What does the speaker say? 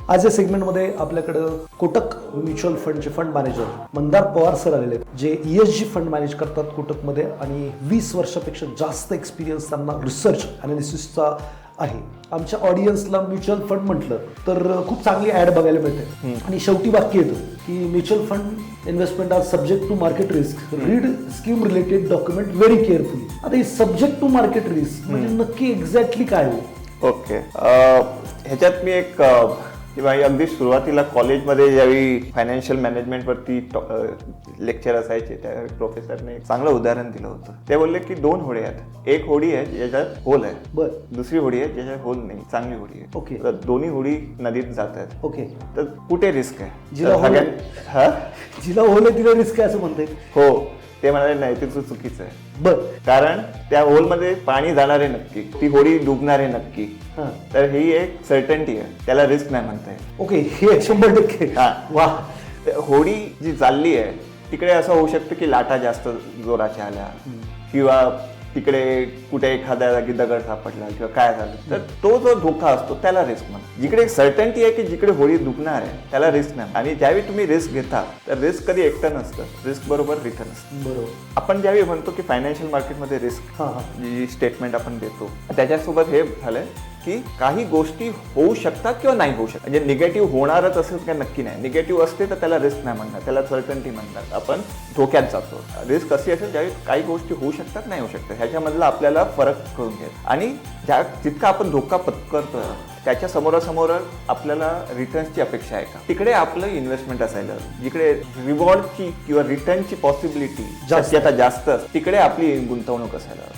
आज या सेगमेंटमध्ये आपल्याकडं कोटक म्युच्युअल फंडचे fund manager Mandar Pawar sir आलेले आहेत, जे ESG फंड मॅनेज करतात कोटकमध्ये आणि 20 वर्षापेक्षा जास्त एक्सपिरियन्स त्यांना रिसर्च अनालिसिसचा आहे. आमच्या ऑडियन्सला म्युच्युअल फंड म्हटलं तर खूप चांगली ऍड बघायला मिळते आणि शेवटी वाक्य येतं की mutual fund investment are subject to market risk, read scheme related document very carefully. आता हे सब्जेक्ट टू मार्केट रिस्क म्हणजे नक्की एक्झॅक्टली काय हो? ओके, ह्याच्यात मी एक किंवा अगदी सुरुवातीला कॉलेजमध्ये ज्यावेळी फायनान्शियल मॅनेजमेंटवरती लेक्चर असायचे त्यावेळी प्रोफेसरने एक चांगलं उदाहरण दिलं होतं. ते बोलले की 2 होडी आहेत, एक होडी आहे ज्याच्यात होल आहे, बर, दुसरी होडी आहे ज्याच्यात होल नाही, चांगली होडी आहे. ओके. तर दोन्ही होडी नदीत जात आहेत. ओके. तर कुठे रिस्क आहे? जिला होल आहे, जिला होल आहे तिला रिस्क आहे असं म्हणते. हो, ते म्हणाले नाही, ते चुकीचं आहे. बर, कारण त्या होलमध्ये पाणी जाणार आहे नक्की, ती होडी डुबणार आहे नक्की. तर ही एक सर्टन्टी आहे, त्याला रिस्क नाही म्हणता येत. ओके, हे 100%. हा, वा. होडी जी चालली आहे तिकडे असं होऊ शकतं की लाटा जास्त जोराच्या आल्या किंवा तिकडे कुठे एखाद्या जागी दगड सापडला किंवा काय झालं, तर तो जो धोका असतो त्याला रिस्क म्हणतात. जिकडे सर्टन्टी आहे की जिकडे होडी डुबणार आहे त्याला रिस्क नाही. आणि ज्यावेळी तुम्ही रिस्क घेता तर रिस्क कधी एकटं नसतं, रिस्क बरोबर रिटर्न असतं. बरोबर. आपण ज्यावेळी म्हणतो की फायनान्शियल मार्केटमध्ये रिस्क, जी स्टेटमेंट आपण देतो त्याच्यासोबत हे झालंय की काही गोष्टी होऊ शकतात किंवा नाही होऊ शकतात. म्हणजे निगेटिव्ह होणारच असेल काय नक्की नाही. निगेटिव्ह असते तर त्याला रिस्क नाही म्हणतात, त्याला सर्टन्टी म्हणतात. आपण धोक्यात जातो. रिस्क अशी असेल ज्यावेळी काही गोष्टी होऊ शकतात, नाही होऊ शकतात, ह्याच्यामधला आपल्याला फरक करून घ्यायचा. आणि जितका आपण धोका पत्करतो त्याच्या समोरासमोर आपल्याला रिटर्न्सची अपेक्षा आहे का, तिकडे आपलं इन्व्हेस्टमेंट असायला, जिकडे रिवॉर्डची किंवा रिटर्नची पॉसिबिलिटी शक्यता जास्त तिकडे आपली गुंतवणूक असायला.